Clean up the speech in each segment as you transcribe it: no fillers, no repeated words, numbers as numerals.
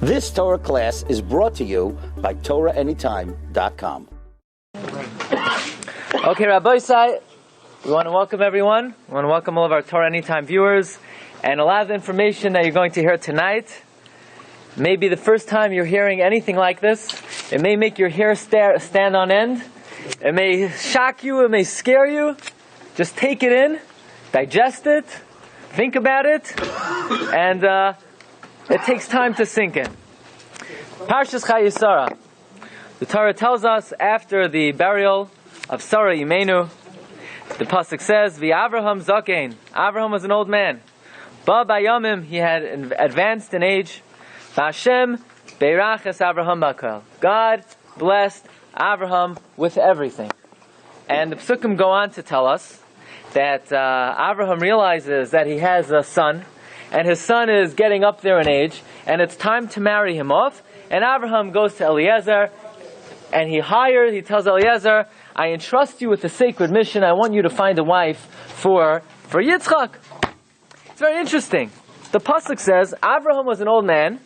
This Torah class is brought to you by TorahAnytime.com. Okay, Rabbi, we want to welcome everyone. We want to welcome all of our Torah Anytime viewers. And a lot of the information that you're going to hear tonight may be the first time you're hearing anything like this. It may make your hair stand on end. It may shock you. It may scare you. Just take it in, digest it, think about it, and it takes time to sink in. Parshas Chayei. The Torah tells us after the burial of Sarah Imenu, the pasuk says, "V'Avraham zakein." Avraham was an old man. Ba bayamim, he had advanced in age. V'Hashem beirach es Avraham bakol. God blessed Avraham with everything. And the psukim go on to tell us that Avraham realizes that he has a son, and his son is getting up there in age, and it's time to marry him off. And Avraham goes to Eliezer, and he tells Eliezer, I entrust you with the sacred mission. I want you to find a wife for Yitzchak. It's very interesting. The pasuk says, Avraham was an old man,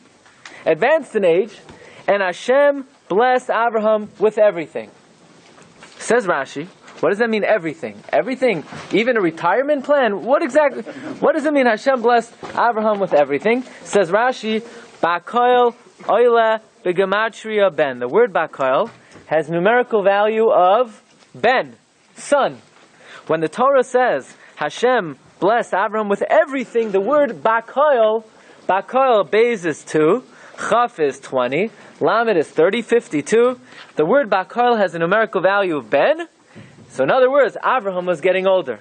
advanced in age, and Hashem blessed Avraham with everything. Says Rashi, what does that mean, everything? Everything? Even a retirement plan? What does it mean Hashem blessed Avraham with everything? Says Rashi, Bakoil Oile Begematria Ben. The word Bakoil has numerical value of Ben, son. When the Torah says Hashem blessed Avraham with everything, the word Bakoil, Beis is 2, Chaf is 20, Lamed is 30, 52. The word Bakoil has a numerical value of Ben. So in other words, Avraham was getting older.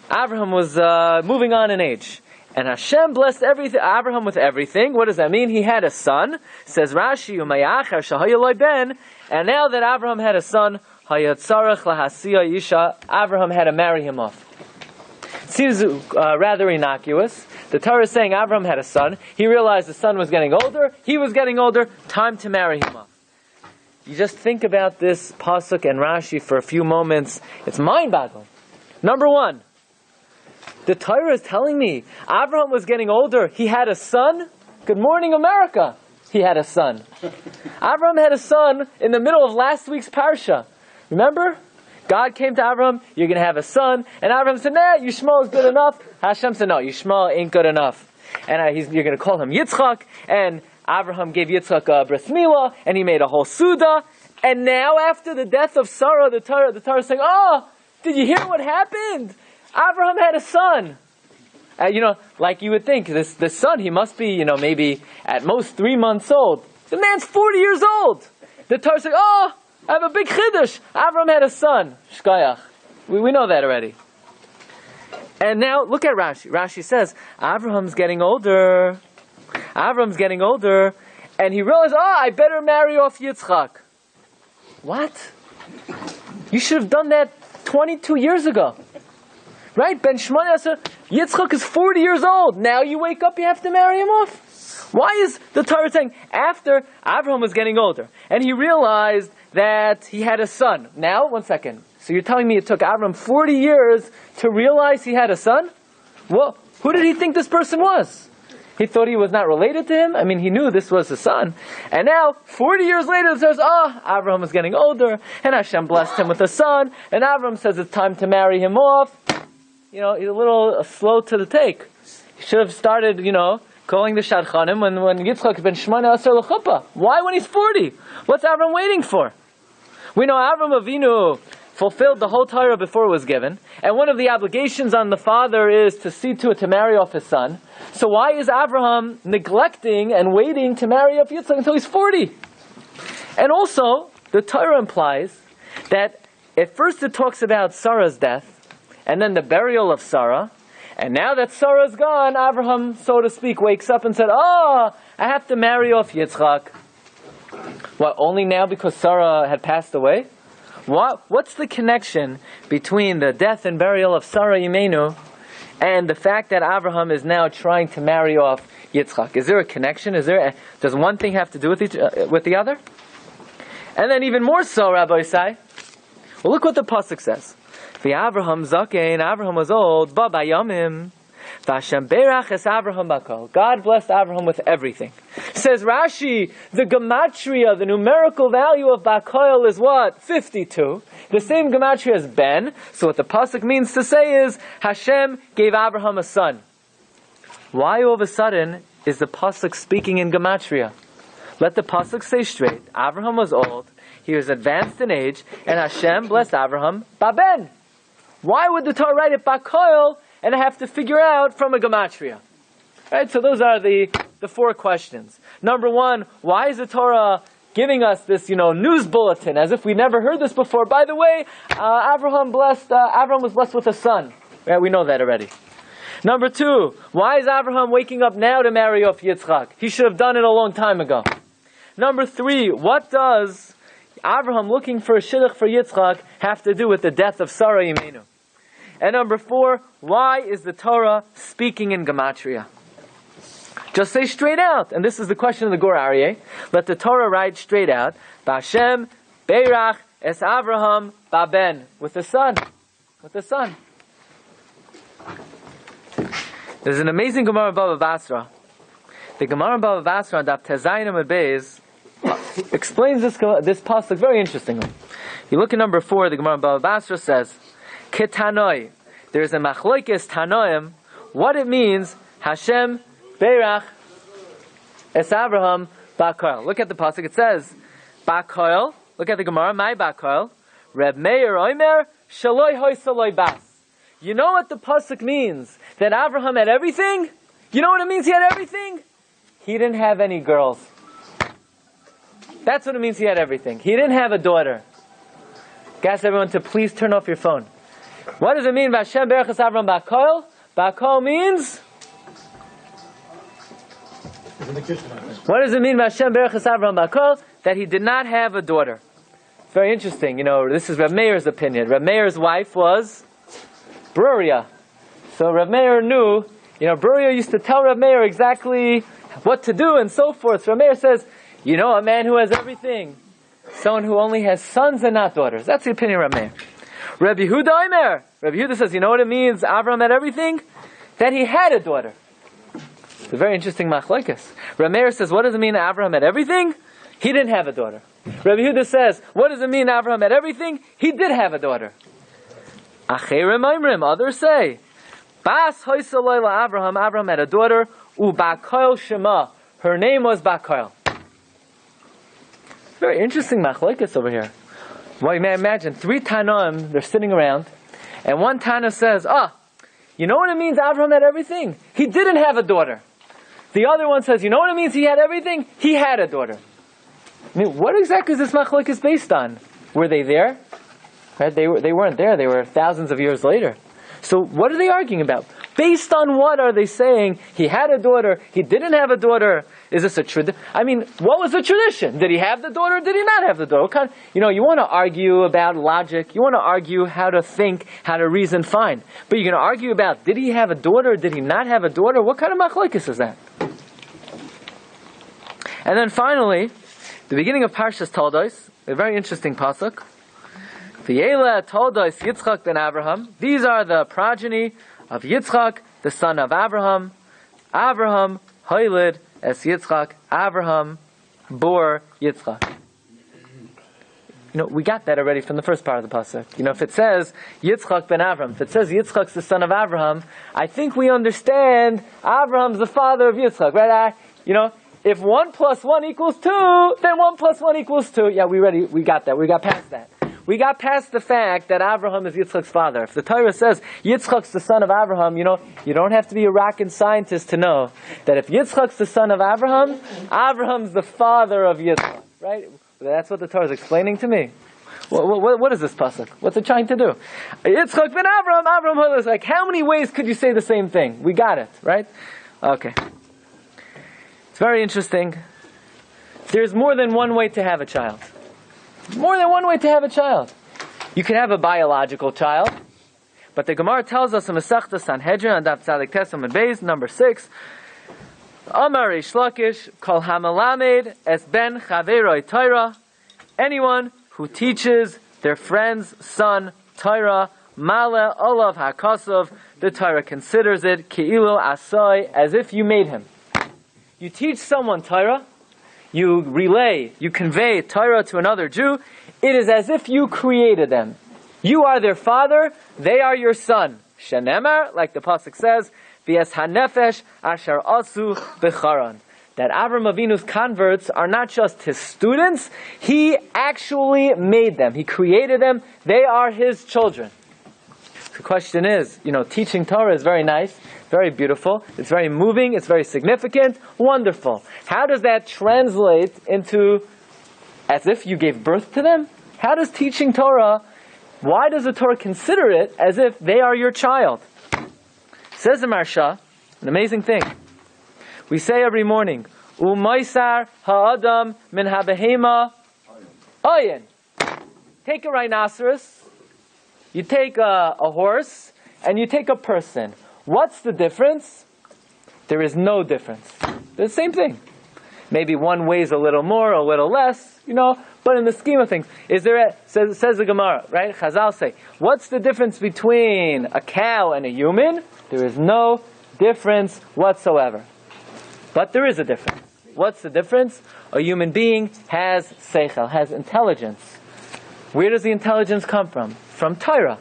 Avraham was moving on in age. And Hashem blessed Avraham with everything. What does that mean? He had a son. Says Rashi, Umayachar Shahayaloi Ben. And now that Avraham had a son, Hayatzarech Lahasiya Isha, Avraham had to marry him off. It seems rather innocuous. The Torah is saying Avraham had a son. He realized the son was getting older. He was getting older. Time to marry him off. You just think about this pasuk and Rashi for a few moments. It's mind-boggling. Number one, the Torah is telling me Avraham was getting older. He had a son. Good morning, America. He had a son. Avraham had a son in the middle of last week's Parsha. Remember? God came to Avraham, you're going to have a son. And Avraham said, nah, Yishmael is good enough. Hashem said, no, Yishmael ain't good enough. And you're going to call him Yitzchak. And Avraham gave Yitzchak a bris milah, and he made a whole suda. And now, after the death of Sarah, the Torah is saying, oh, did you hear what happened? Avraham had a son. Like you would think, this son, he must be, maybe at most 3 months old. The man's 40 years old. The Torah is saying, oh, I have a big chiddush. Avraham had a son. Shkayach. We know that already. And now, look at Rashi. Rashi says, Avraham's getting older. Avram's getting older, and he realized, I better marry off Yitzchak. What? You should have done that 22 years ago. Right? Ben Shmona, Yitzchak is 40 years old. Now you wake up, you have to marry him off. Why is the Torah saying, after Avraham was getting older, and he realized that he had a son. Now, one second. So you're telling me it took Avraham 40 years to realize he had a son? Well, who did he think this person was? He thought he was not related to him. I mean, he knew this was his son. And now, 40 years later, it says, Avraham was getting older, and Hashem blessed him with a son, and Avraham says it's time to marry him off. He's a little slow to the take. He should have started, calling the Shadchanim when Yitzchak ben Shmona Aser L'chuppah. Why when he's 40? What's Avraham waiting for? We know Avraham Avinu fulfilled the whole Torah before it was given, and one of the obligations on the father is to see to it to marry off his son. So why is Avraham neglecting and waiting to marry off Yitzchak until he's 40? And also, the Torah implies that at first it talks about Sarah's death, and then the burial of Sarah, and now that Sarah's gone, Avraham, so to speak, wakes up and said, I have to marry off Yitzchak. What, only now because Sarah had passed away? What's the connection between the death and burial of Sarah Imenu and the fact that Avraham is now trying to marry off Yitzchak? Is there a connection? Does one thing have to do with the other? And then even more so, Rabbi Isai, well, look what the pasuk says. Avraham zakein, Avraham was old, ba bayamim. Vashem berach es Avraham bakol. God blessed Avraham with everything. Says Rashi, the gematria, the numerical value of bakol is what? 52. The same gematria as Ben. So what the pasuk means to say is, Hashem gave Avraham a son. Why all of a sudden is the pasuk speaking in gematria? Let the pasuk say straight. Avraham was old, he was advanced in age, and Hashem blessed Avraham baben. Why would the Torah write it bakol and have to figure out from a gematria? Right. So those are the four questions. Number one, why is the Torah giving us this, news bulletin as if we never heard this before? By the way, Avraham was blessed with a son. Right, we know that already. Number two, why is Avraham waking up now to marry off Yitzchak? He should have done it a long time ago. Number three, what does Avraham looking for a shidduch for Yitzchak have to do with the death of Sarah Imenu? And number four, why is the Torah speaking in gematria? Just say straight out, and this is the question of the Gur Aryeh. Let the Torah write straight out, B'Hashem beirach es Avraham baben, with the son. With the son. There's an amazing Gemara in Bava Basra. The Gemara in Bava Basra on Daf Tezayin Amud Beis explains this pasuk very interestingly. You look at number 4, the Gemara in Bava Basra says, Ketanoi. There's a machloikes tanoim. What it means, Hashem beirach es Avraham bakol. Look at the pasuk. It says, bakol. Look at the Gemara. My bakol. Reb Meir oimer shaloi hoi saloi bas. You know what the pasuk means? That Avraham had everything? You know what it means he had everything? He didn't have any girls. That's what it means he had everything. He didn't have a daughter. Ask everyone to please turn off your phone. What does it mean? Vashem berachas Avraham bakol? Bakol means? What does it mean? Vashem berachas Avraham bakol? That he did not have a daughter. It's very interesting. This is Reb Meir's opinion. Reb Meir's wife was Bruria. So Reb Meir knew, Bruria used to tell Reb Meir exactly what to do and so forth. So Reb Meir says, a man who has everything, someone who only has sons and not daughters. That's the opinion of Reb Meir. Reb Yehuda Omer. Reb Yehuda says, you know what it means, Avraham had everything? That he had a daughter. It's a very interesting machlokes. Reb Meir says, what does it mean Avraham had everything? He didn't have a daughter. Reb Yehuda says, what does it mean Avraham had everything? He did have a daughter. Others say, Bas hoisaloi la Avraham. Avraham had a daughter. Bakol shema. Her name was Bakol. Very interesting machlokes over here. Well, you may imagine 3 Tanoim, they're sitting around, and one Tana says, you know what it means Avraham had everything? He didn't have a daughter. The other one says, you know what it means he had everything? He had a daughter. What exactly is this machlokes based on? Were they there? Right? They weren't there. They were thousands of years later. So what are they arguing about? Based on what are they saying? He had a daughter. He didn't have a daughter. Is this a tradition? What was the tradition? Did he have the daughter? Or did he not have the daughter? What kind? You want to argue about logic. You want to argue how to think, how to reason. Fine. But you're going to argue about did he have a daughter? Did he not have a daughter? What kind of machlokes is that? And then finally, the beginning of Parshas Toldos, a very interesting pasuk. V'yela Toldos Yitzchak ben Avraham. These are the progeny of Yitzchak, the son of Avraham. Avraham hoiled es Yitzchak. Avraham bore Yitzchak. We got that already from the first part of the pasuk. If it says Yitzchak ben Avraham, if it says Yitzchak's the son of Avraham, I think we understand Avraham's the father of Yitzchak, right? If 1 + 1 = 2, then 1 + 1 = 2. Yeah, we got that. We got past that. We got past the fact that Avraham is Yitzchak's father. If the Torah says Yitzchak's the son of Avraham, you don't have to be a rocket scientist to know that if Yitzchak's the son of Avraham, Avraham's the father of Yitzchak. Right? That's what the Torah is explaining to me. What is this pasuk? What's it trying to do? Yitzchak ben Avraham, Avraham is like, how many ways could you say the same thing? We got it, right? Okay. It's very interesting. There's more than one way to have a child. More than one way to have a child. You can have a biological child, but the Gemara tells us in Masechta Sanhedrin on Daf Tzadik Tes Amud Beis, number 6, Amar Reish Lakish, Kol Hamalamed Es Ben Chaveroi Torah. Anyone who teaches their friend's son Torah, Male olav hakosov. The Torah considers it ki'ilu asai, as if you made him. You teach someone Torah, you convey Torah to another Jew, it is as if you created them. You are their father, they are your son. Shenemar, like the pasuk says, v'es hanefesh asher asu b'charan. That Avraham Avinu's converts are not just his students, he actually made them. He created them, they are his children. The question is, teaching Torah is very nice, very beautiful, it's very moving, it's very significant, wonderful. How does that translate into as if you gave birth to them? How does teaching Torah, why does the Torah consider it as if they are your child? Says the Parsha, an amazing thing. We say every morning, Umaisar ha'adam min habehema ayin. Take a rhinoceros, you take a horse, and you take a person. What's the difference? There is no difference. They're the same thing. Maybe one weighs a little more, a little less, but in the scheme of things, says the Gemara, right? Chazal say, what's the difference between a cow and a human? There is no difference whatsoever. But there is a difference. What's the difference? A human being has seichel, has intelligence. Where does the intelligence come from? From Torah.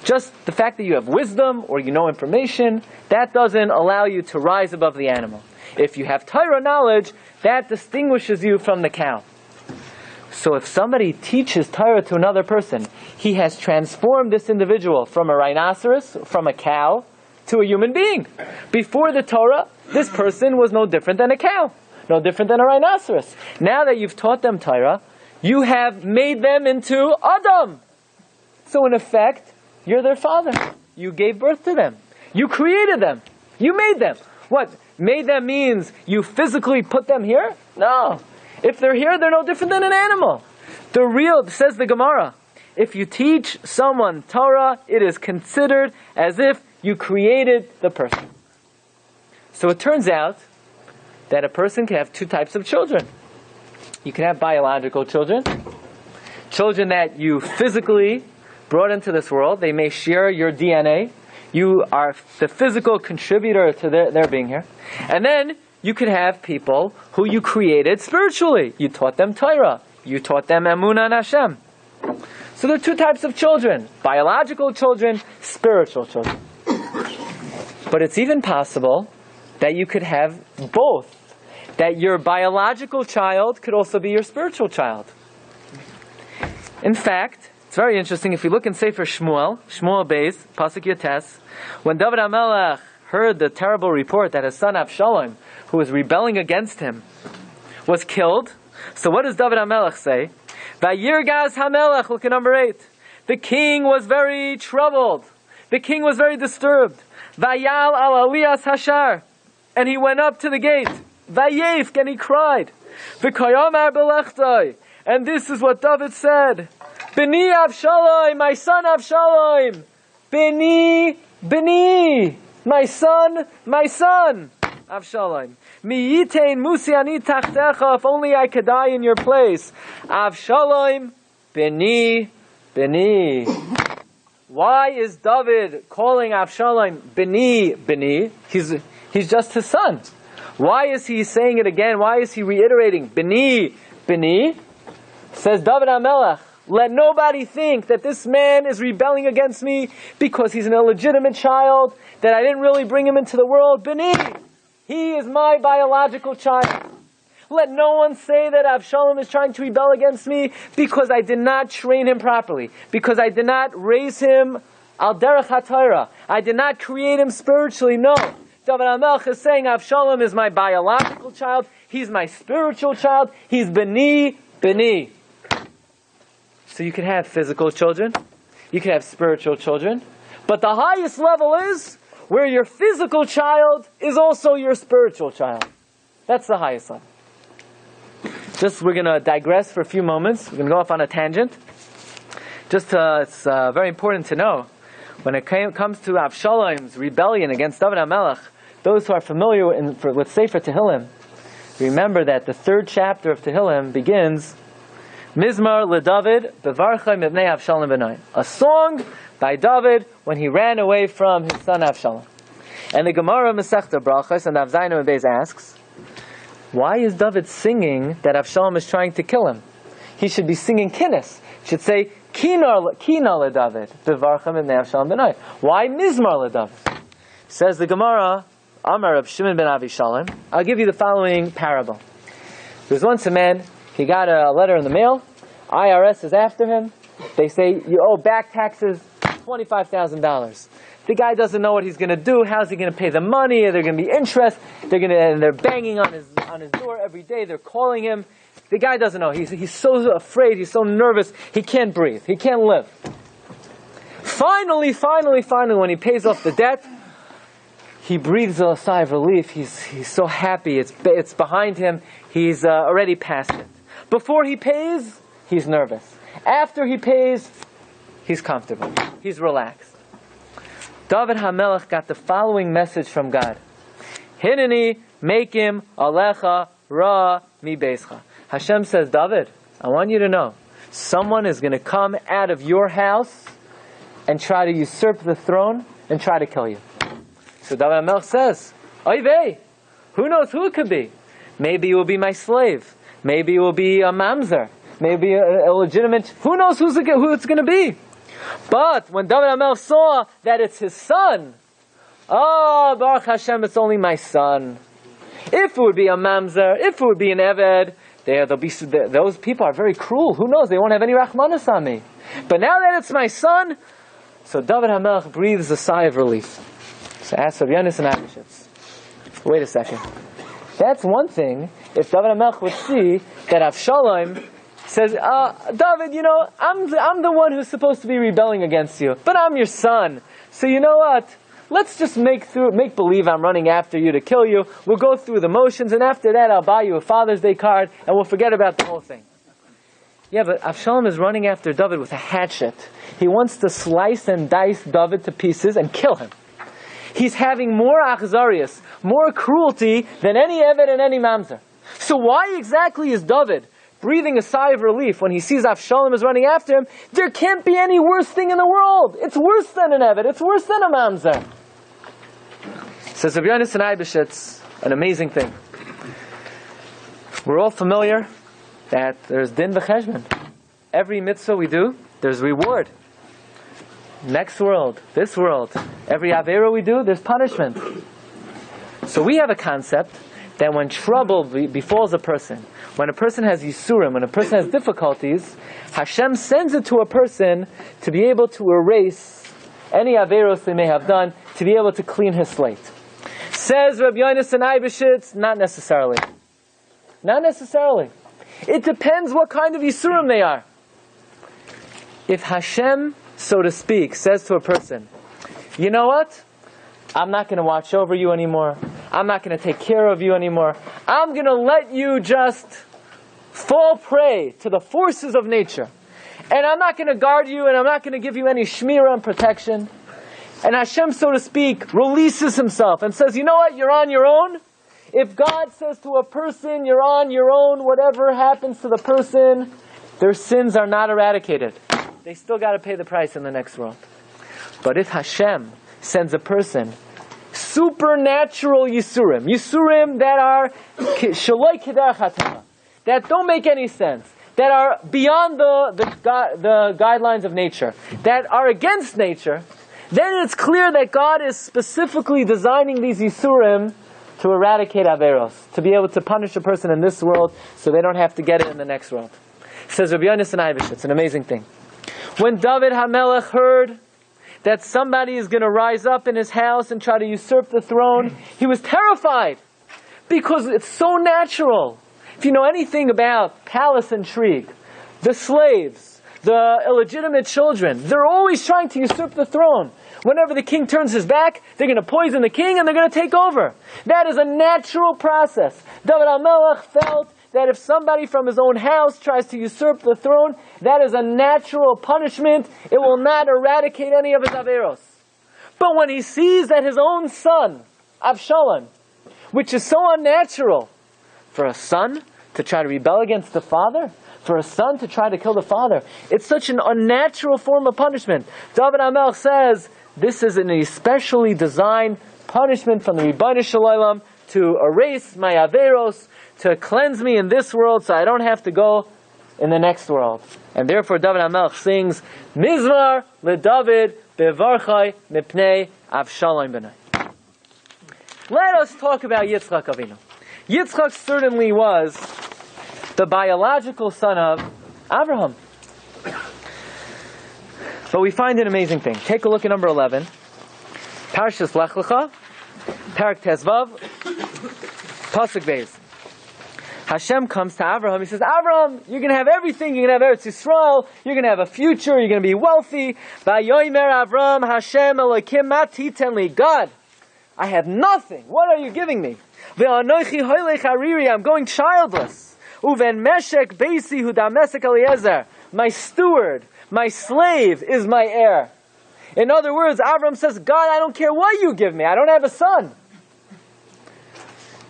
Just the fact that you have wisdom or you know information, that doesn't allow you to rise above the animal. If you have Torah knowledge, that distinguishes you from the cow. So if somebody teaches Torah to another person, he has transformed this individual from a rhinoceros, from a cow, to a human being. Before the Torah, this person was no different than a cow, no different than a rhinoceros. Now that you've taught them Torah, you have made them into Adam. So in effect, you're their father. You gave birth to them. You created them. You made them. What? Made them means you physically put them here? No. If they're here, they're no different than an animal. Says the Gemara, if you teach someone Torah, it is considered as if you created the person. So it turns out that a person can have two types of children. You can have biological children, children that you physically brought into this world. They may share your DNA. You are the physical contributor to their being here. And then you could have people who you created spiritually. You taught them Torah. You taught them Emunah and Hashem. So there are two types of children. Biological children, spiritual children. But it's even possible that you could have both. That your biological child could also be your spiritual child. In fact, it's very interesting. If you look in Sefer Shmuel Beis, Pasuk Yates, when David HaMelech heard the terrible report that his son Avshalom, who was rebelling against him, was killed, so what does David HaMelech say? Vayirgaz HaMelech, look at number 8. The king was very troubled. The king was very disturbed. Vayal al Aliyas Hashar, and he went up to the gate. Vayefk, and he cried. V'kayamar belechtai, and this is what David said. Beni Avshalom, my son Avshalom. Beni, my son, Avshalom. Mi yitein musi ani tachtecha, if only I could die in your place. Avshalom, Beni. Why is David calling Avshalom Beni? He's just his son. Why is he saying it again? Why is he reiterating Beni? Says David HaMelech, let nobody think that this man is rebelling against me because he's an illegitimate child, that I didn't really bring him into the world. Beni, he is my biological child. Let no one say that Avshalom is trying to rebel against me because I did not train him properly, because I did not raise him al derech haTorah. I did not create him spiritually. No. David HaMelech is saying Avshalom is my biological child. He's my spiritual child. He's Beni. So you can have physical children. You can have spiritual children. But the highest level is where your physical child is also your spiritual child. That's the highest level. We're going to digress for a few moments. We're going to go off on a tangent. It's very important to know, when it comes to Avshalom's rebellion against David HaMelech, those who are familiar with Sefer Tehillim, remember that the 3rd chapter of Tehillim begins Mizmar LeDavid Bevarcha Mibnei Avshalom Benai. A song by David when he ran away from his son Avshalom. And the Gemara Masechta Brachos and Avzainu and Beis asks, why is David singing that Avshalom is trying to kill him? He should be singing Kinnis. He should say Kina LeDavid Bevarcha Mibnei Avshalom Benai. Why Mizmar LeDavid? Says the Gemara, Amar of Shimon ben Avishalom. I'll give you the following parable. There was once a man. He got a letter in the mail. IRS is after him. They say, you owe back taxes $25,000. The guy doesn't know what he's going to do. How's he going to pay the money? Are there going to be interest? They're banging on his door every day. They're calling him. The guy doesn't know. He's so afraid. He's so nervous. He can't breathe. He can't live. Finally, when he pays off the debt, he breathes a sigh of relief. He's so happy. It's behind him. He's already past it. Before he pays, he's nervous. After he pays, he's comfortable. He's relaxed. David HaMelech got the following message from God. Hineni mekim alecha ra mi beischa. Hashem says, David, I want you to know, someone is going to come out of your house and try to usurp the throne and try to kill you. So David HaMelech says, oy vey, who knows who it could be? Maybe it will be my slave. Maybe it will be a mamzer. Maybe a legitimate. Who knows who it's going to be? But when David HaMelech saw that it's his son, Baruch Hashem, it's only my son. If it would be a mamzer, if it would be an eved, those people are very cruel. Who knows? They won't have any rachmanis on me. But now that it's my son, so David HaMelech breathes a sigh of relief. So ask Rabbi and Abishitz. Wait a second. That's one thing. If David HaMelech would see that Avshalom says, David, I'm the one who's supposed to be rebelling against you, but I'm your son. So you know what? Let's just make believe I'm running after you to kill you. We'll go through the motions, and after that I'll buy you a Father's Day card, and we'll forget about the whole thing. Yeah, but Avshalom is running after David with a hatchet. He wants to slice and dice David to pieces and kill him. He's having more achzarius, more cruelty than any eved and any mamzer. So why exactly is David breathing a sigh of relief when he sees Avshalom is running after him? There can't be any worse thing in the world. It's worse than an eved. It's worse than a mamzer. Says Rabbi and Abishitz, an amazing thing. We're all familiar that there's din v'cheshbon. Every mitzvah we do, there's reward. Next world, this world, every avera we do, there's punishment. So we have a concept that when trouble befalls a person, when a person has yisurim, when a person has difficulties, Hashem sends it to a person to be able to erase any averos they may have done, to be able to clean his slate. Says Rabbi Yonis and Eibeshitz, not necessarily. Not necessarily. It depends what kind of yisurim they are. If Hashem, so to speak, says to a person, you know what? I'm not going to watch over you anymore. I'm not going to take care of you anymore. I'm going to let you just fall prey to the forces of nature. And I'm not going to guard you, and I'm not going to give you any shmirah and protection. And Hashem, so to speak, releases himself and says, you know what? You're on your own. If God says to a person, you're on your own, whatever happens to the person, their sins are not eradicated. They still got to pay the price in the next world. But if Hashem sends a person supernatural yisurim that are shaloi kedar chatama, that don't make any sense, that are beyond the guidelines of nature, that are against nature, then it's clear that God is specifically designing these yisurim to eradicate averos, to be able to punish a person in this world so they don't have to get it in the next world. Says Rabbi Yonis and Eivish, it's an amazing thing. When David HaMelech heard that somebody is going to rise up in his house and try to usurp the throne, he was terrified because it's so natural. If you know anything about palace intrigue, the slaves, the illegitimate children, they're always trying to usurp the throne. Whenever the king turns his back, they're going to poison the king and they're going to take over. That is a natural process. David HaMelech felt that if somebody from his own house tries to usurp the throne, that is a natural punishment. It will not eradicate any of his averos. But when he sees that his own son, Avshalom, which is so unnatural, for a son to try to rebel against the father, for a son to try to kill the father. It's such an unnatural form of punishment. David HaMelech says, this is an especially designed punishment from the Rebbeinu Shalom to erase my averos, to cleanse me in this world so I don't have to go in the next world. And therefore David HaMelech sings, Mizmar LeDavid Bevarchai Mipnei Avshalom B'nai. Let us talk about Yitzchak Avinu. Yitzchak certainly was the biological son of Avraham. But we find an amazing thing. Take a look at number 11. Parshas Lech Lecha, Parak Tezvav, Pasuk Beis. Hashem comes to Avraham. He says, Avraham, you're going to have everything. You're going to have Eretz Yisrael. You're going to have a future. You're going to be wealthy. Vayomer Avraham Hashem Elokim Ma titen li. God, I have nothing. What are you giving me? Ve'anochi hoylech hariri. I'm going childless. Uven meshek beisi hu damesek Eliezer. My steward, my slave is my heir. In other words, Avraham says, God, I don't care what you give me. I don't have a son.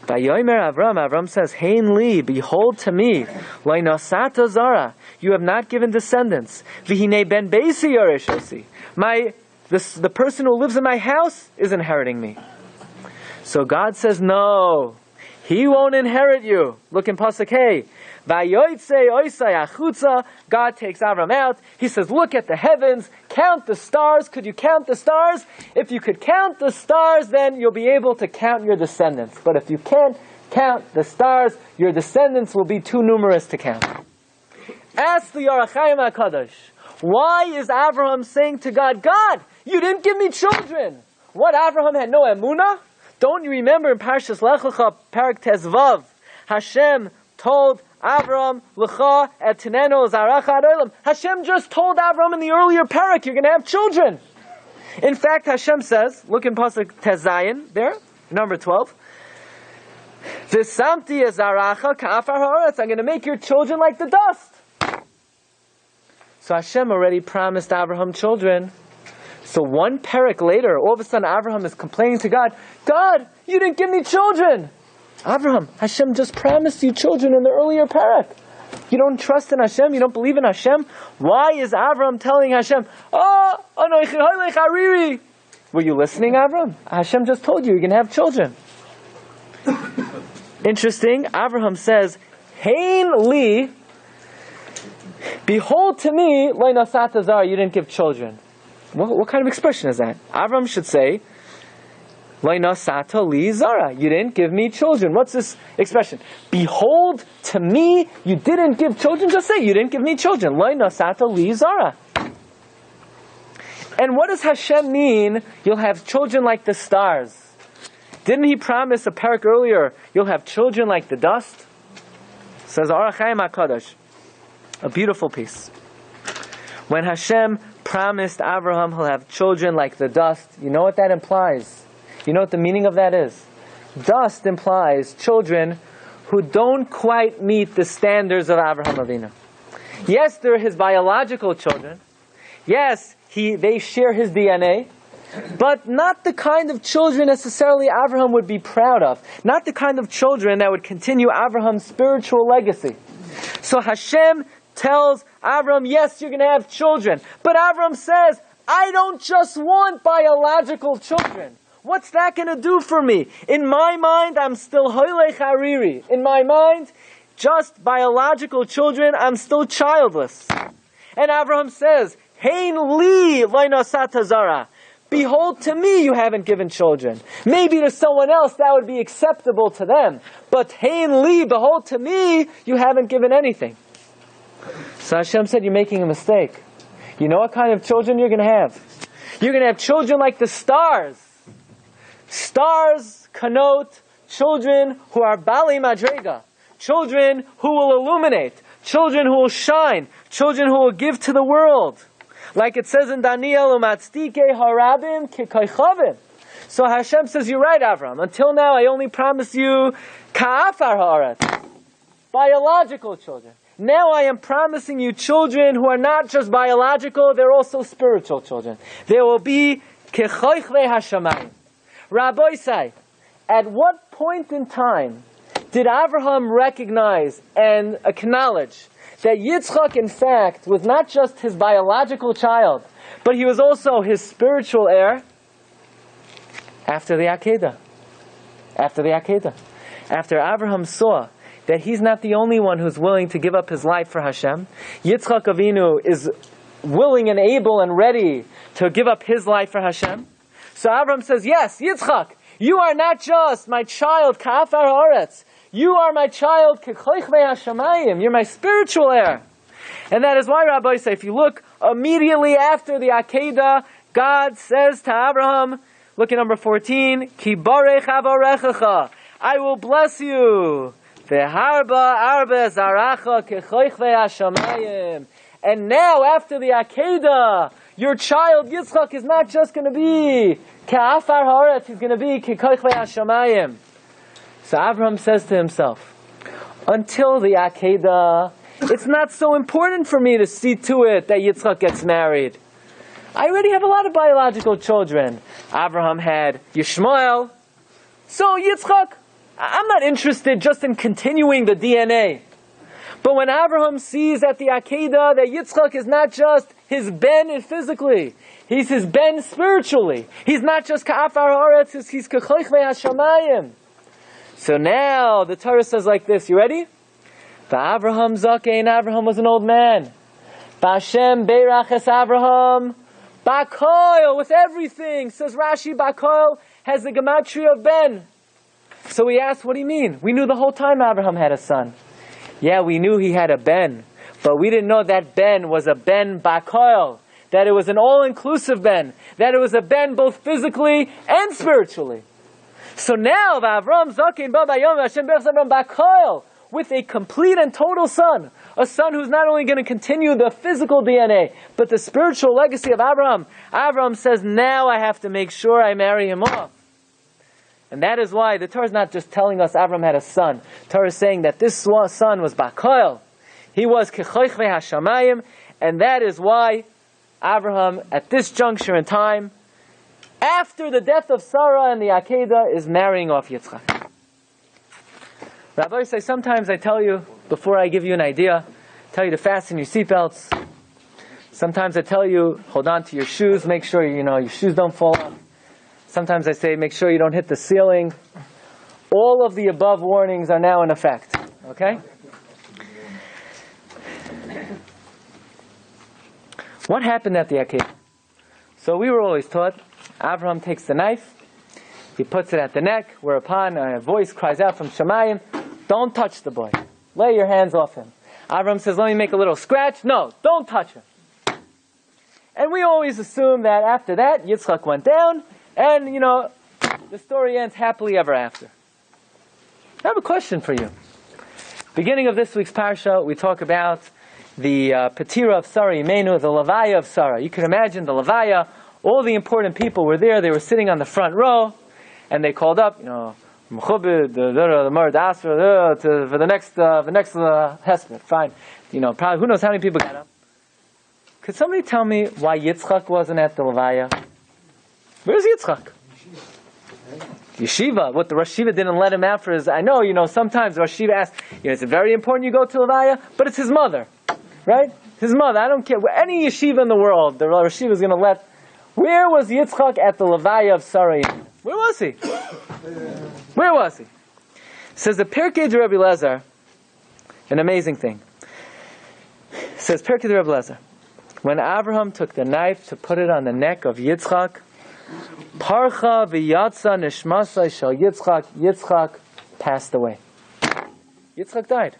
Vayomer Avram says, Hein li, behold to me, Lo nasata zara, you have not given descendants. V'hinei ben beisi yoresh. The person who lives in my house is inheriting me. So God says, no, he won't inherit you. Look in Pasuk Hey. Vayoytze oisai achutza. God takes Avram out. He says, look at the heavens, count the stars. Could you count the stars? If you could count the stars, then you'll be able to count your descendants. But if you can't count the stars, your descendants will be too numerous to count. Ask the HaChaim Hakadosh, why is Avraham saying to God, God, you didn't give me children? What, Avraham had no emunah? Don't you remember in Parshas Lech Lecha, Parak Tezvav, Hashem told Avram, Lecha et Tineno Zaracha ad Olam. Hashem just told Avram in the earlier parak, you're going to have children. In fact, Hashem says, look in Pasuk Tezayin, there, number 12. V'samti Zaracha ka'afar ha'aretz. I'm going to make your children like the dust. So Hashem already promised Avraham children. So one parak later, all of a sudden Avraham is complaining to God, God, you didn't give me children. Avraham, Hashem just promised you children in the earlier parak. You don't trust in Hashem? You don't believe in Hashem? Why is Avraham telling Hashem, anochi hoylech hariri? Were you listening, Avraham? Hashem just told you you're going to have children. Interesting. Avraham says, Hein li, behold to me, lo nasata zar, you didn't give children. What kind of expression is that? Avraham should say, Lo nasata li zara, you didn't give me children. What's this expression? Behold to me, you didn't give children. Just say, you didn't give me children. Lo nasata li zara. And what does Hashem mean? You'll have children like the stars. Didn't he promise a parak earlier, you'll have children like the dust? Says HaChaim Hakadosh. A beautiful piece. When Hashem promised Avraham he'll have children like the dust, you know what that implies? You know what the meaning of that is? Dust implies children who don't quite meet the standards of Avraham Avinu. Yes, they're his biological children. Yes, they share his DNA. But not the kind of children necessarily Avraham would be proud of. Not the kind of children that would continue Avraham's spiritual legacy. So Hashem tells Avram, yes, you're going to have children. But Avram says, I don't just want biological children. What's that going to do for me? In my mind, I'm still hoylech hariri. In my mind, just biological children, I'm still childless. And Avraham says, Hein li lo nasata zara. Behold to me, you haven't given children. Maybe to someone else that would be acceptable to them. But Hein li, behold to me, you haven't given anything. So Hashem said, you're making a mistake. You know what kind of children you're going to have? You're going to have children like the stars. Stars connote children who are Bali Madrega. Children who will illuminate. Children who will shine. Children who will give to the world. Like it says in Daniel, Umatstike harabim kikoichavim. So Hashem says, you're right, Avram. Until now, I only promised you ka'afar ha'aretz. Biological children. Now I am promising you children who are not just biological, they're also spiritual children. There will be kechoichle hashamayim. Rabbi say, at what point in time did Avraham recognize and acknowledge that Yitzchak, in fact, was not just his biological child, but he was also his spiritual heir after the Akedah. After the Akedah. After Avraham saw that he's not the only one who's willing to give up his life for Hashem, Yitzchak Avinu is willing and able and ready to give up his life for Hashem. So Avraham says, yes, Yitzchak, you are not just my child, ka'afar haaretz. You are my child, kechoichvei hashamayim. You're my spiritual heir. And that is why, Rabbi, say, if you look immediately after the Akedah, God says to Avraham, look at number 14, Ki barech avarechacha. I will bless you. Ve'harba arba zaracha kechoichvei hashamayim. And now, after the Akedah, your child Yitzchak is not just going to be ka'afar haaretz, he's going to be kechoichvei hashamayim. So Avraham says to himself, until the Akedah, it's not so important for me to see to it that Yitzchak gets married. I already have a lot of biological children. Avraham had Yishmael. So Yitzchak, I'm not interested just in continuing the DNA. But when Avraham sees at the Akedah that Yitzchak is not just his ben physically, he's his ben spiritually. He's not just ka'afar haaretz, he's kechoichvei hashamayim. So now the Torah says like this, you ready? V'Avraham zakein, Avraham was an old man. B'Hashem beirach es Avraham, ba'koil, with everything. Says Rashi, ba'koil has the gematria of ben. So we asked, what do you mean? We knew the whole time Avraham had a son. Yeah, we knew he had a ben, but we didn't know that ben was a ben ba'koil, that it was an all-inclusive ben, that it was a ben both physically and spiritually. So now, V'Avram Zakin B'Bayom Hashem Berach Avram B'Koil, with a complete and total son, a son who's not only going to continue the physical DNA, but the spiritual legacy of Abraham. Abraham says, now I have to make sure I marry him off. And that is why the Torah is not just telling us Abraham had a son. The Torah is saying that this son was B'Koil. He was Kechoichvei Hashamayim, and that is why Abraham, at this juncture in time, after the death of Sarah and the Akedah, is marrying off Yitzchak. Rabbi say, sometimes I tell you, before I give you an idea, tell you to fasten your seatbelts. Sometimes I tell you, hold on to your shoes, make sure your shoes don't fall off. Sometimes I say, make sure you don't hit the ceiling. All of the above warnings are now in effect. Okay? What happened at the Akedah? So we were always taught, Avraham takes the knife, he puts it at the neck, whereupon a voice cries out from Shemayim, don't touch the boy. Lay your hands off him. Avraham says, let me make a little scratch. No, don't touch him. And we always assume that after that, Yitzchak went down, and, the story ends happily ever after. I have a question for you. Beginning of this week's Parsha, we talk about the Petira of Sarah Imenu, the Levaya of Sarah. You can imagine the Levaya, all the important people were there, they were sitting on the front row, and they called up, Mechubed, the Mard Asra, for the next Hesped. Fine. Probably, who knows how many people got up? Could somebody tell me why Yitzchak wasn't at the Levaya? Where's Yitzchak? Yeshiva. What the Rosh Yeshiva didn't let him out for his... I know, sometimes the Rosh Yeshiva asks, it's very important you go to Levaya, but it's his mother. Right? His mother. I don't care. Any yeshiva in the world, the Rosh Yeshiva is going to let... Where was Yitzchak at the Levaya of Sarah? Where was he? Where was he? Says the Pirkei de Rabbi Lezer, an amazing thing. Says Pirkei de Rabbi Lezer, when Avraham took the knife to put it on the neck of Yitzchak, Parcha v'yatsa nishmasai shel Yitzchak passed away. Yitzchak died.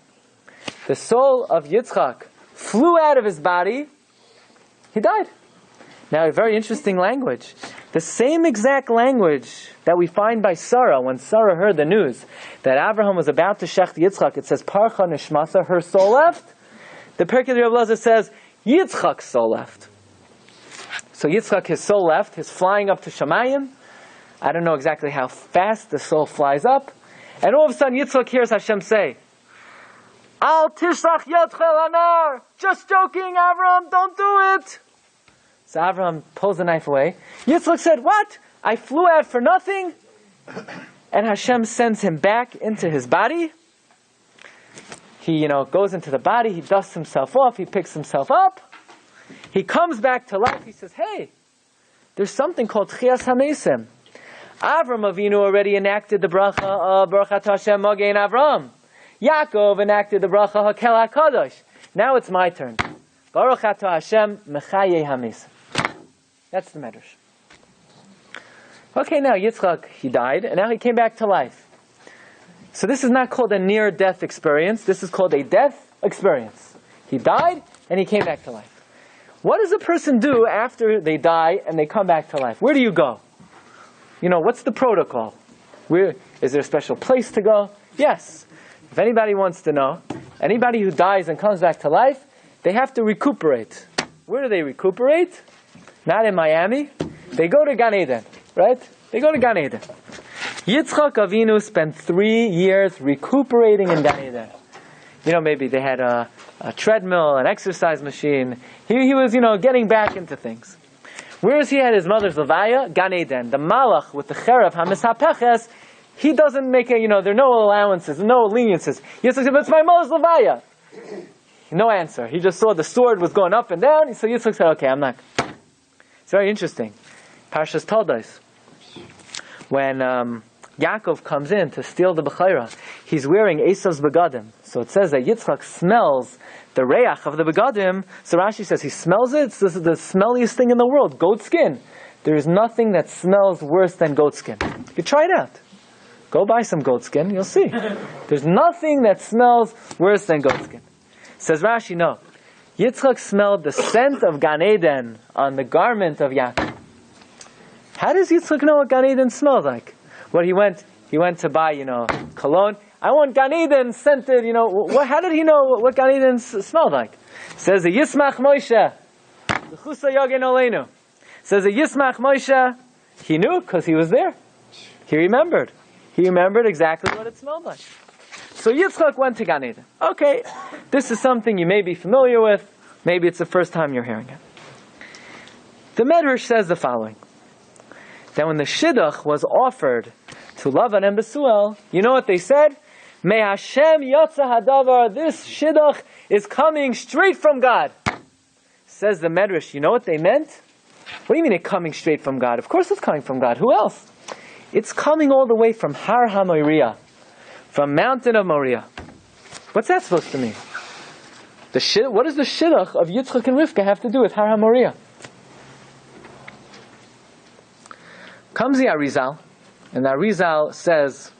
The soul of Yitzchak flew out of his body. He died. Now, a very interesting language. The same exact language that we find by Sarah, when Sarah heard the news that Avraham was about to shecht Yitzchak, it says, Parcha nishmasa, her soul left. The Pirkei de Rabbi Lezer says, Yitzchak's soul left. So Yitzchak, his soul left, he's flying up to Shemayim. I don't know exactly how fast the soul flies up. And all of a sudden, Yitzchak hears Hashem say, Al tishlach yadchel anar. Just joking, Avraham, don't do it. So Avraham pulls the knife away. Yitzchak said, what? I flew out for nothing? And Hashem sends him back into his body. He, goes into the body, he dusts himself off, he picks himself up, he comes back to life, he says, hey, there's something called Tchias HaMesim. Avraham Avinu already enacted the bracha of Baruch Atah Hashem Magen Avraham. Yaakov enacted the bracha Hakel Hakadosh. Now it's my turn. Baruch Atah Hashem Chayei HaMesim. That's the medrash. Okay, now Yitzchak, he died, and now he came back to life. So this is not called a near-death experience. This is called a death experience. He died, and he came back to life. What does a person do after they die and they come back to life? Where do you go? What's the protocol? Is there a special place to go? Yes. If anybody wants to know, anybody who dies and comes back to life, they have to recuperate. Where do they recuperate? Not in Miami. They go to Gan Eden, right? They go to Gan Eden. Yitzchak Avinu spent 3 years recuperating in Gan Eden. Maybe they had a treadmill, an exercise machine. He was, getting back into things. Where is he at his mother's levaya? Gan Eden. The malach with the cheref, hamisapeches, he doesn't make there are no allowances, no leniences. Yitzchak said, but it's my mother's levaya. No answer. He just saw the sword was going up and down, so Yitzchak said, okay, I'm not. It's very interesting. Parshas told us when Yaakov comes in to steal the Bechorah, he's wearing Esav's begadim. So it says that Yitzchak smells the reach of the begadim. So Rashi says he smells it. This is the smelliest thing in the world, goat skin. There is nothing that smells worse than goat skin. You try it out. Go buy some goat skin, you'll see. There's nothing that smells worse than goat skin. Says Rashi, no. Yitzchak smelled the scent of Gan Eden on the garment of Yaakov. How does Yitzchak know what Gan Eden smells like? Well, he went to buy, cologne. I want Gan Eden scented, how did he know what Gan Eden smelled like? Says the Yismach Moshe, the Chusa Yogen Oleinu. Says the Yismach Moshe, he knew because he was there. He remembered. He remembered exactly what it smelled like. So Yitzchak went to Gan Eden. Okay, this is something you may be familiar with. Maybe it's the first time you're hearing it. The Medrash says the following. That when the Shidduch was offered to Lavan and Besuel, you know what they said? May Hashem yotza hadavar, this Shidduch is coming straight from God. Says the Medrash, you know what they meant? What do you mean it's coming straight from God? Of course it's coming from God. Who else? It's coming all the way from Har HaMoriah, from Mountain of Moriah. What's that supposed to mean? What does the Shidduch of Yitzchak and Rivka have to do with Har HaMoriah? Comes the Arizal, and the Arizal says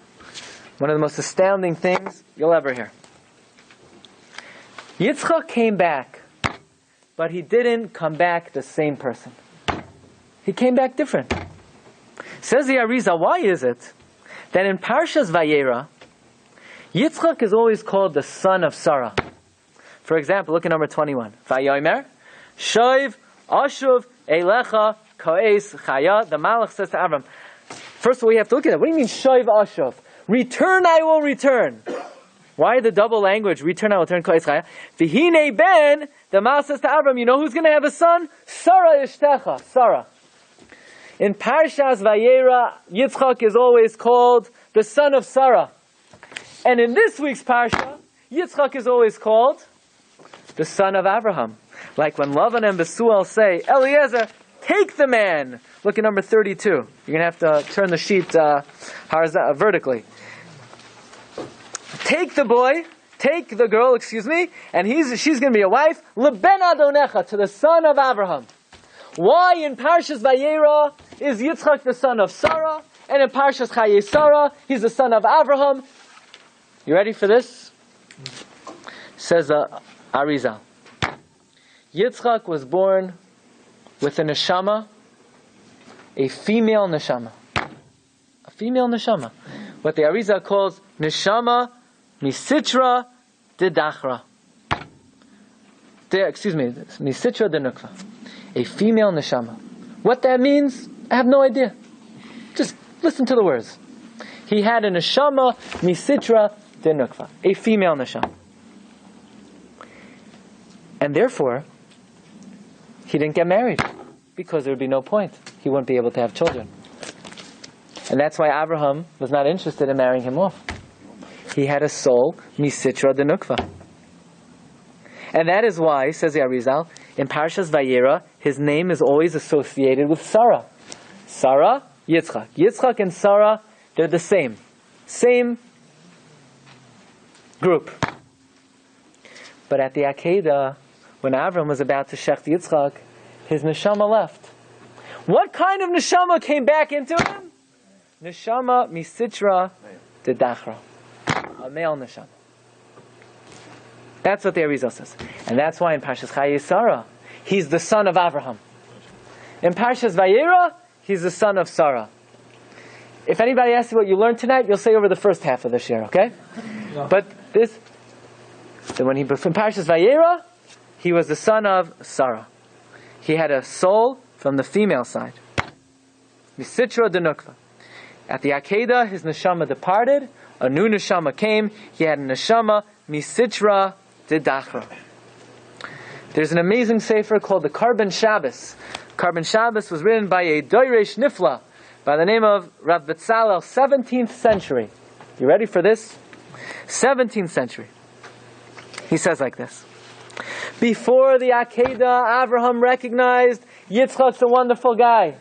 one of the most astounding things you'll ever hear. Yitzchak came back, but he didn't come back the same person. He came back different. Says the Ariza, why is it that in Parshas Vayera, Yitzchak is always called the son of Sarah? For example, look at number 21. Vayomer, Shoiv, Ashuv, Eilecha, Koes, Chaya. The Malach says to Avraham, first of all, we have to look at it. What do you mean, Shoiv, Ashuv? Return, I will return. Why the double language? Return, I will return, Koes, Chaya. Vihine ben, the Malach says to Avraham, you know who's going to have a son? Sarah Ishtecha, Sarah. In Parshas Vayera, Yitzchak is always called the son of Sarah. And in this week's Parsha, Yitzchak is always called the son of Avraham. Like when Lavan and Besuel say, Eliezer, take the man. Look at number 32. You're going to have to turn the sheet vertically. Take the boy, take the girl, and she's going to be a wife, Leben Adonecha, to the son of Avraham. Why in Parshas Vayera is Yitzchak the son of Sarah, and in Parshas Chayei Sarah, he's the son of Avraham? You ready for this? Says Ariza. Yitzchak was born with a neshama, a female neshama. A female neshama. What the Ariza calls neshama misitra de dachra. Misitra de nukva. A female neshama. What that means, I have no idea. Just listen to the words. He had a neshama misitra de nukva. A female neshama. And therefore, he didn't get married. Because there would be no point. He wouldn't be able to have children. And that's why Abraham was not interested in marrying him off. He had a soul, misitra denukva. And that is why, says the Ariza, in Parshas Vayera, his name is always associated with Sarah. Sarah, Yitzchak. Yitzchak and Sarah, they're the same. Same group. But at the Akedah, when Avraham was about to shecht Yitzchak, his neshama left. What kind of neshama came back into him? Neshama misitra de dachra. A male neshama. That's what the Ariza says. And that's why in Parshas Chayei Sarah, he's the son of Avraham. In Parshas Vayera, he's the son of Sarah. If anybody asks you what you learned tonight, you'll say over the first half of the share, okay? No. But this, so when he in Parshas Vayera, he was the son of Sarah. He had a soul from the female side. Misitra denukva. At the Akedah, his neshama departed. A new neshama came. He had a neshama misitra de dachra. There's an amazing sefer called the Karban Shabbos. Karban Shabbos was written by a Doiresh Nifla by the name of Rav Betzalel, 17th century. You ready for this? 17th century. He says like this. Before the Akedah, Avraham recognized Yitzchak's a wonderful guy.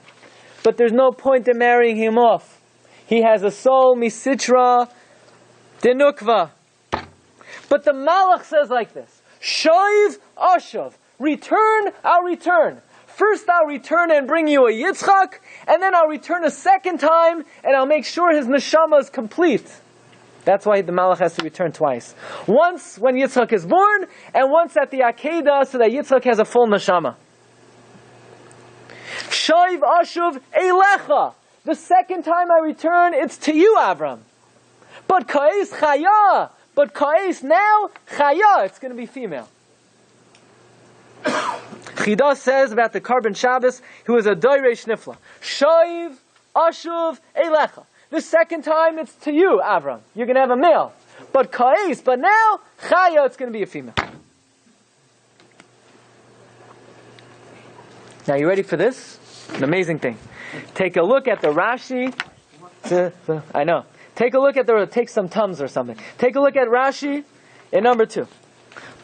But there's no point in marrying him off. He has a soul, misitra, denukva. But the Malach says like this. Shoiv ashav. Return, I'll return. First I'll return and bring you a Yitzchak, and then I'll return a second time, and I'll make sure his neshama is complete. That's why the Malach has to return twice. Once when Yitzchak is born, and once at the Akedah, so that Yitzchak has a full neshama. Shoiv ashav eilecha. The second time I return, it's to you, Avram. But ka'es chaya. But ka'es now, chaya. It's going to be female. Chida says about the Karban Shabbos, he was a doiresh nifla. Shoiv ashuv eilecha. The second time, it's to you, Avram. You're going to have a male. But ka'es, but now, chaya, it's going to be a female. Now, you ready for this? An amazing thing. Take a look at the Rashi. I know. Take a look at take some Tums or something. Take a look at Rashi in number 2.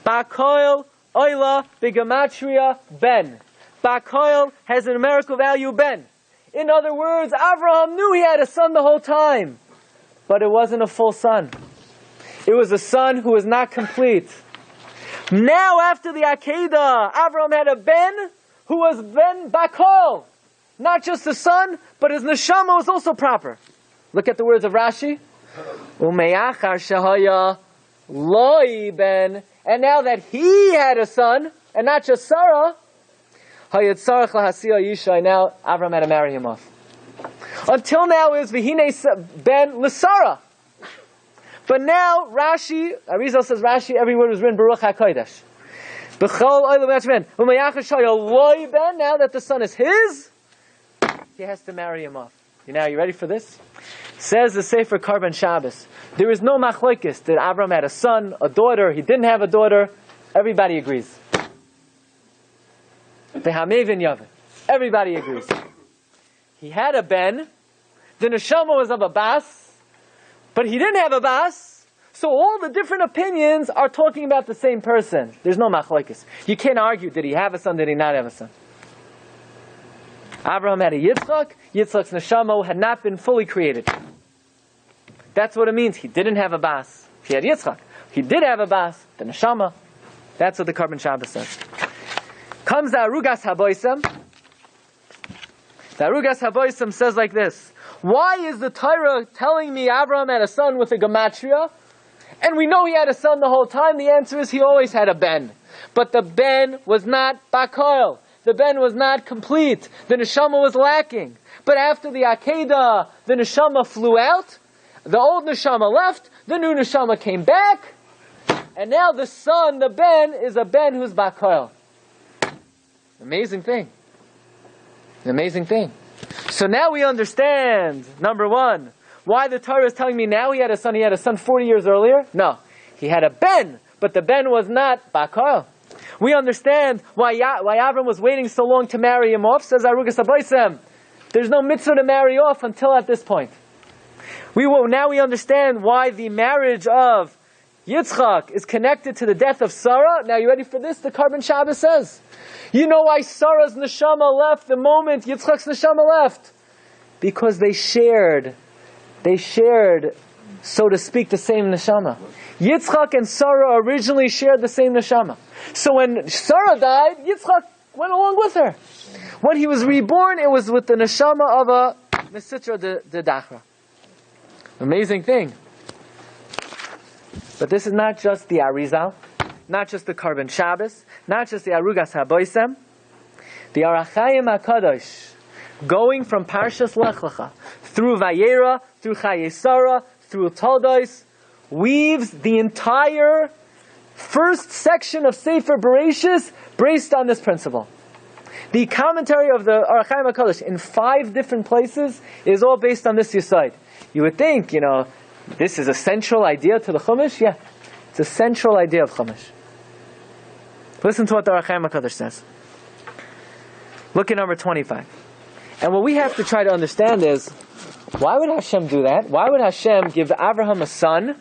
Bakoil oila bigamatria ben. Bakoil has a numerical value ben. In other words, Avraham knew he had a son the whole time. But it wasn't a full son. It was a son who was not complete. Now after the Akedah, Avraham had a ben who was ben Bakoil. Not just the son, but his neshama was also proper. Look at the words of Rashi. Umeyachar shahaya loi ben. And now that he had a son, and not just Sarah, hayatzarach lahasiya yishai. Now Avram had to marry him off. Until now is v'hine ben l'Sarah. But now Rashi, Ariza says Rashi, every word was written Baruch HaKodesh. B'chol oilu ben. Umeyachar shahaya loi ben. Now that the son is his, he has to marry him off. Are you ready for this? Says the Sefer Karban Shabbos. There is no machlokes that Avram had a son, a daughter, he didn't have a daughter. Everybody agrees. Everybody agrees. He had a ben. The neshama was of a bas. But he didn't have a bas. So all the different opinions are talking about the same person. There's no machlokes. You can't argue, did he have a son, did he not have a son? Avraham had a Yitzchak. Yitzchak's neshama had not been fully created. That's what it means. He didn't have a bas. He had Yitzchak. He did have a bas, the neshama. That's what the Karban Shabbos says. Comes the Arugas Haboisem. The Arugas Haboisem says like this. Why is the Torah telling me Avraham had a son with a gematria? And we know he had a son the whole time. The answer is he always had a ben. But the ben was not bakoil. The ben was not complete. The neshama was lacking. But after the Akedah, the neshama flew out. The old neshama left. The new neshama came back. And now the son, the ben, is a ben who's bakoil. Amazing thing. An amazing thing. So now we understand, number one, why the Torah is telling me now he had a son. He had a son 40 years earlier. No. He had a ben. But the ben was not bakoil. We understand why Avram was waiting so long to marry him off. Says Arugas Haboisem, there's no mitzvah to marry off until at this point. Now we understand why the marriage of Yitzchak is connected to the death of Sarah. Now you ready for this? The Karban Shabbos says, you know why Sarah's neshama left the moment Yitzchak's neshama left? Because they shared, so to speak, the same neshama. Yitzchak and Sarah originally shared the same neshama. So when Sarah died, Yitzchak went along with her. When he was reborn, it was with the neshama of a Mesitra de Dachra. Amazing thing. But this is not just the Ariza, not just the Karban Shabbos, not just the Arugas HaBoisem. The HaChaim Hakadosh, going from Parshas Lech Lecha, through Vayera, through Chayei Sarah, through Toldos, weaves the entire first section of Sefer Bereshis based on this principle. The commentary of the HaChaim HaKadosh in 5 different places is all based on this yesod. You would think, this is a central idea to the Chumash. Yeah, it's a central idea of Chumash. Listen to what the HaChaim HaKadosh says. Look at number 25. And what we have to try to understand is, why would Hashem do that? Why would Hashem give Avraham a son,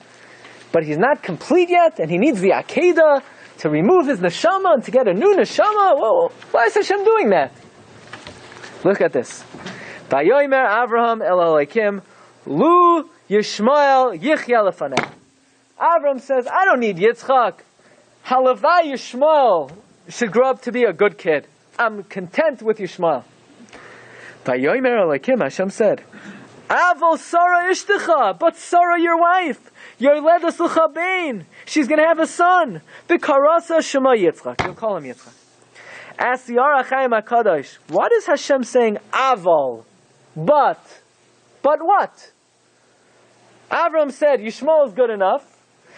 but he's not complete yet, and he needs the Akedah to remove his neshama and to get a new neshama? Whoa, why is Hashem doing that? Look at this. Vayomer Avraham el Elokim, Lu Yishmael Yichya lefaneh. Avraham says, I don't need Yitzchak. Halavai Yishmael should grow up to be a good kid. I'm content with Yishmael. Vayomer Elokim, Hashem said, Avol Sarah Ishtecha, but Sarah your wife, Yoledas L'cha Bein, she's going to have a son. V'karasa Shema Yitzchak, you'll call him Yitzchak. Ask the HaChaim HaKadosh, what is Hashem saying? Avol, but what? Avram said Yishmael is good enough.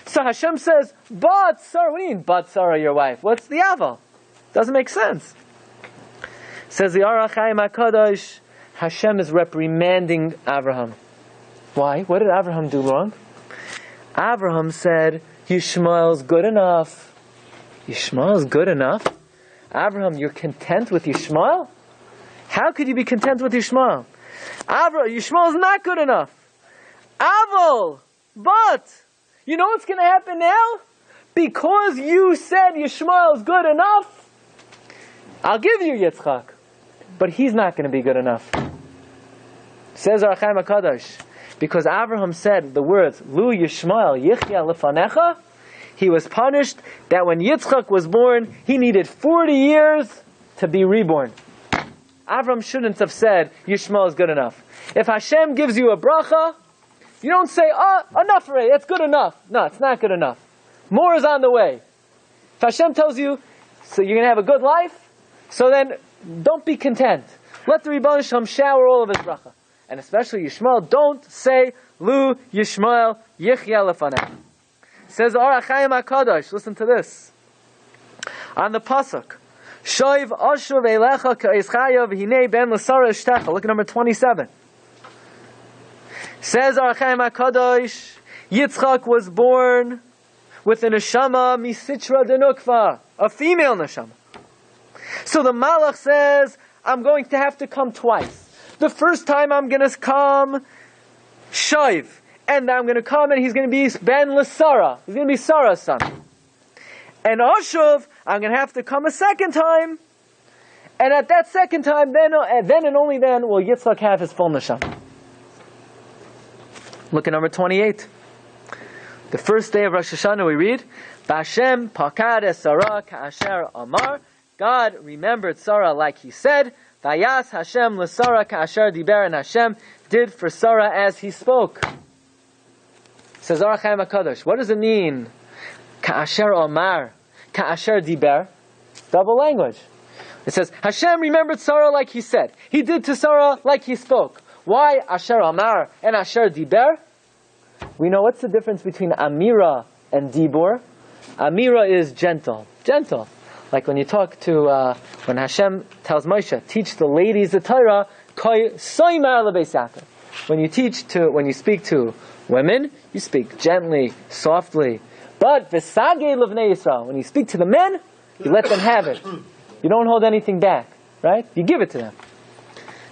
So Hashem says, but Sarah, what do you mean, but Sarah your wife? What's the Avol? Doesn't make sense. Says the HaChaim HaKadosh, Hashem is reprimanding Avraham. Why? What did Avraham do wrong? Avraham said, Yishmael's good enough. Yishmael's good enough? Avraham, you're content with Yishmael? How could you be content with Yishmael? Yishmael's not good enough. Avol, but, you know what's going to happen now? Because you said Yishmael's good enough, I'll give you Yitzchak. But he's not going to be good enough. Says our HaChaim HaKadosh, because Avraham said the words, Lu Yishmael Yichya Lefanecha, he was punished that when Yitzchak was born, he needed 40 years to be reborn. Avraham shouldn't have said, Yishmael is good enough. If Hashem gives you a bracha, you don't say, enough already, that's good enough. No, it's not good enough. More is on the way. If Hashem tells you, so you're going to have a good life, so then don't be content. Let the Rebbeinu Shalom shower all of his bracha. And especially Yishmael, don't say, Lu Yishmael Yichya Lefaneh. Says Ar HaChaim HaKadosh, listen to this. On the Pasuk, Shoiv Ashuv Eilecha Ka'ez Chayav Hinei Ben L'Sara Ishtecha. Look at number 27. Says Ar HaChaim HaKadosh, Yitzchak was born with a neshama misitra denukva, a female neshama. So the Malach says, I'm going to have to come twice. The first time I'm going to come Shoiv, and I'm going to come and he's going to be Ben L'Sara. He's going to be Sarah's son. And Ashuv, I'm going to have to come a second time. And at that second time, then and only then will Yitzchak have his full neshama. Look at number 28. The first day of Rosh Hashanah we read, B'Hashem pakad es Sarah ka'asher amar. God remembered Sarah like he said, Vayas Hashem l'Sarah ka'asher diber, and Hashem did for Sarah as he spoke. Says Ar HaChaim HaKadosh, what does it mean? Ka'asher amar, ka'asher diber, double language. It says, Hashem remembered Sarah like he said. He did to Sarah like he spoke. Why asher amar and asher diber? We know what's the difference between amira and dibur. Amira is gentle. Like when you talk to, when Hashem tells Moshe, teach the ladies the Torah, when you speak to women, you speak gently, softly. But when you speak to the men, you let them have it. You don't hold anything back, right? You give it to them.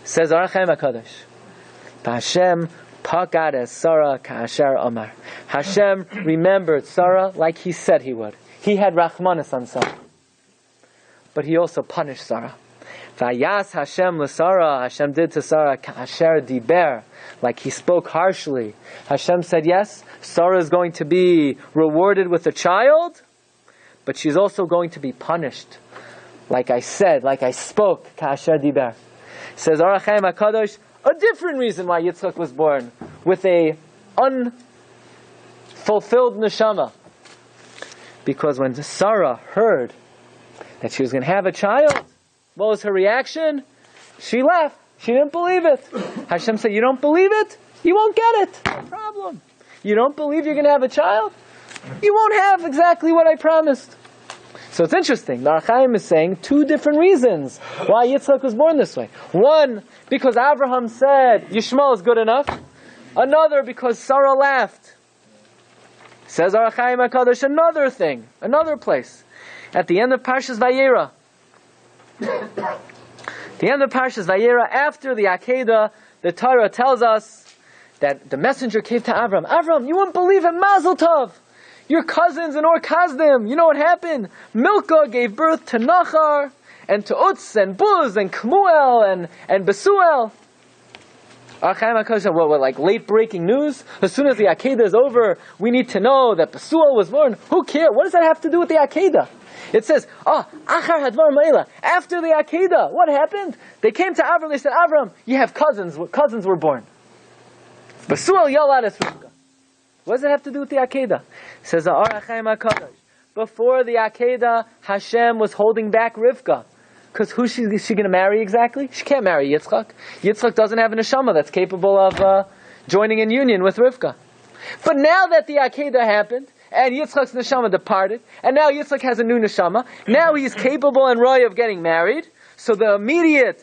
Says Ar HaChaim HaKadosh, Hashem Pagad es Sarah ka'asher amar. Hashem remembered Sarah like He said He would. He had Rachmanis on Sarah. But He also punished Sarah. Vayas Hashem l'Sarah. Hashem did to Sarah ka'asher diber, like He spoke harshly. Hashem said, yes, Sarah is going to be rewarded with a child, but she's also going to be punished. Like I said, like I spoke, ka'asher diber. Says HaChaim Hakadosh, a different reason why Yitzchak was born, with a unfulfilled neshama. Because when Sarah heard that she was going to have a child, what was her reaction? She left. She didn't believe it. Hashem said, you don't believe it? You won't get it. No problem. You don't believe you're going to have a child? You won't have exactly what I promised. So it's interesting. The HaChaim is saying two different reasons why Yitzchak was born this way. One, because Avraham said, Yishmael is good enough. Another, because Sarah laughed. Says HaChaim HaKadosh another thing, another place. At the end of Parshas Vayera. The end of Parshas Vayera, after the Akedah, the Torah tells us that the messenger came to Avram. Avram, you wouldn't believe it, Mazel Tov. Your cousins in Or Kasdim, you know what happened? Milcah gave birth to Nachar, and to Utz, and Buz, and Kemuel, and Besuel. HaChaim HaKadosh said, what, like late breaking news? As soon as the Akedah is over, we need to know that Besuel was born. Who cares? What does that have to do with the Akedah? It says, Achar Hadvar Ma'ila. After the Akedah, what happened? They came to Avram, they said, Avram, you have cousins. Cousins were born. Besuel Yalad es Rivka. What does it have to do with the Akedah? Says the HaChaim HaKadosh. Before the Akedah, Hashem was holding back Rivka. Because who is she going to marry exactly? She can't marry Yitzchak. Yitzchak doesn't have a neshama that's capable of joining in union with Rivka. But now that the Akedah happened, and Yitzchak's neshama departed, and now Yitzchak has a new neshama, now he's capable and roy of getting married, so the immediate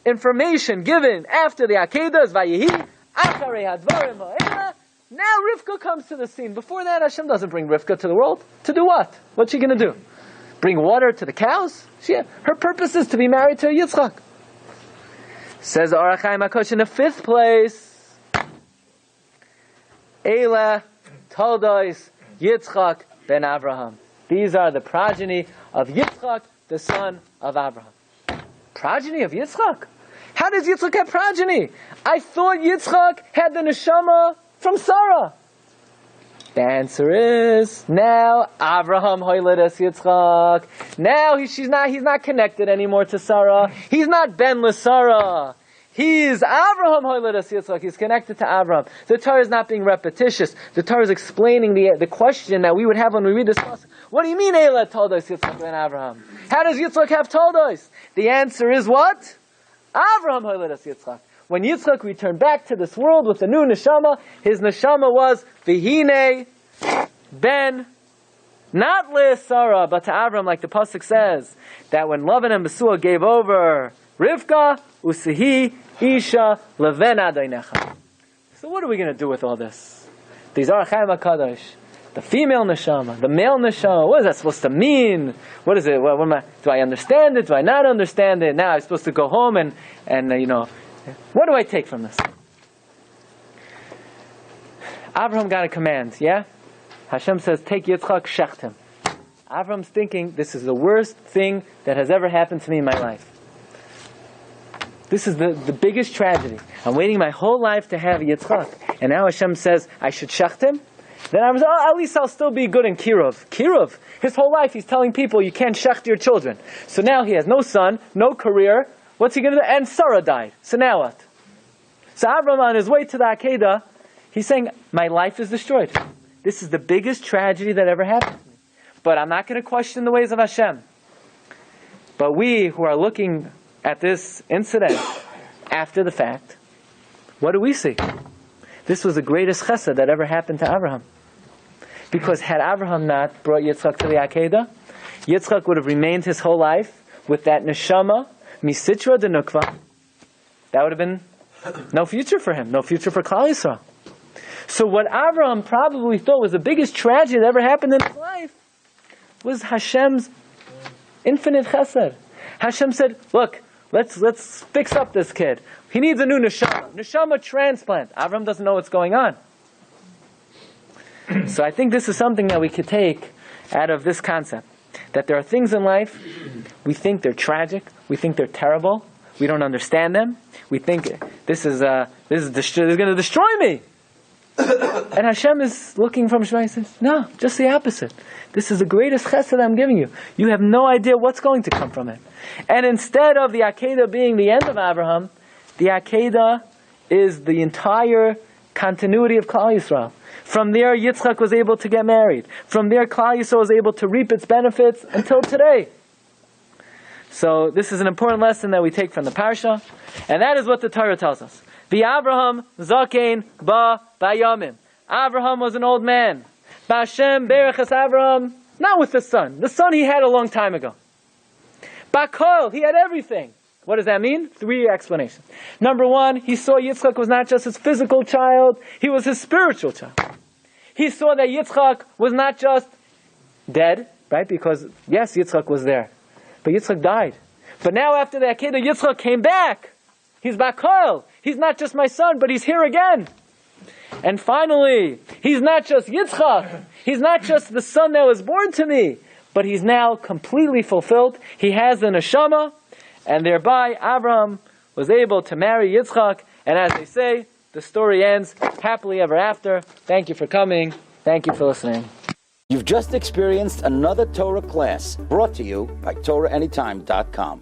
information given after the Akedah is Vayehi, Acharei Hadvarim Ha'ela. Now Rivka comes to the scene. Before that, Hashem doesn't bring Rivka to the world. To do what? What's she going to do? Bring water to the cows? Her purpose is to be married to Yitzchak. Says HaChaim HaKadosh in the fifth place, Eila Toldos Yitzchak ben Avraham. These are the progeny of Yitzchak, the son of Avraham. Progeny of Yitzchak? How does Yitzchak have progeny? I thought Yitzchak had the neshama from Sarah. The answer is now Avraham hoiledes Yitzchak. Now he's not connected anymore to Sarah. He's not ben LeSarah. He's Avraham hoiledes Yitzchak. He's connected to Avraham. The Torah is not being repetitious. The Torah is explaining the question that we would have when we read this passage. What do you mean Eila Toldos Yitzchak ben Avraham? How does Yitzchak have Toldos? The answer is what? Avraham hoiledes Yitzchak. When Yitzchak returned back to this world with a new neshama, his neshama was Vihine ben, not LeSarah, but to Avram, like the pasuk says, that when Lavan and Besuel gave over Rivka, Usihi Isha Leven Adainecha. So what are we going to do with all this? These are HaChaim HaKadosh, the female neshama, the male neshama. What is that supposed to mean? What is it? Do I understand it? Do I not understand it? Now I'm supposed to go home and what do I take from this? Avraham got a command, yeah? Hashem says, take Yitzchak, shecht him. Avram's thinking, this is the worst thing that has ever happened to me in my life. This is the biggest tragedy. I'm waiting my whole life to have Yitzchak. And now Hashem says, I should shecht him? Then I was, at least I'll still be good in Kirov. Kirov, his whole life he's telling people, you can't shecht your children. So now he has no son, no career. What's he going to do? And Sarah died. So now what? So Avram, on his way to the Akedah, he's saying, my life is destroyed. This is the biggest tragedy that ever happened to me. But I'm not going to question the ways of Hashem. But we who are looking at this incident after the fact, what do we see? This was the greatest chesed that ever happened to Avraham. Because had Avraham not brought Yitzchak to the Akedah, Yitzchak would have remained his whole life with that neshama, misitra de nukva. That would have been no future for him, no future for Klal Yisrael. So what Avraham probably thought was the biggest tragedy that ever happened in his life was Hashem's infinite chesed. Hashem said, look, Let's fix up this kid. He needs a new neshama. Neshama transplant. Avraham doesn't know what's going on. So I think this is something that we could take out of this concept. That there are things in life, we think they're tragic, we think they're terrible, we don't understand them, we think this is going to destroy me. And Hashem is looking from Shema and says, no, just the opposite. This is the greatest chesed I'm giving you. You have no idea what's going to come from it. And instead of the Akedah being the end of Avraham, the Akedah is the entire continuity of Klal Yisrael. From there, Yitzchak was able to get married. From there, Klal Yisrael was able to reap its benefits until today. So this is an important lesson that we take from the Parsha. And that is what the Torah tells us. Avraham zakein ba bayamim. Avraham was an old man. Ba'Hashem berachas Avraham, not with the son. The son he had a long time ago. Ba'kol, he had everything. What does that mean? 3 explanations. Number 1, he saw Yitzchak was not just his physical child, he was his spiritual child. He saw that Yitzchak was not just dead, right? Because, yes, Yitzchak was there. But Yitzchak died. But now after the Akedah, Yitzchak came back. He's Ba'kol. He's not just my son, but he's here again. And finally, he's not just Yitzchak. He's not just the son that was born to me, but he's now completely fulfilled. He has the neshama, and thereby Avraham was able to marry Yitzchak. And as they say, the story ends happily ever after. Thank you for coming. Thank you for listening. You've just experienced another Torah class brought to you by TorahAnytime.com.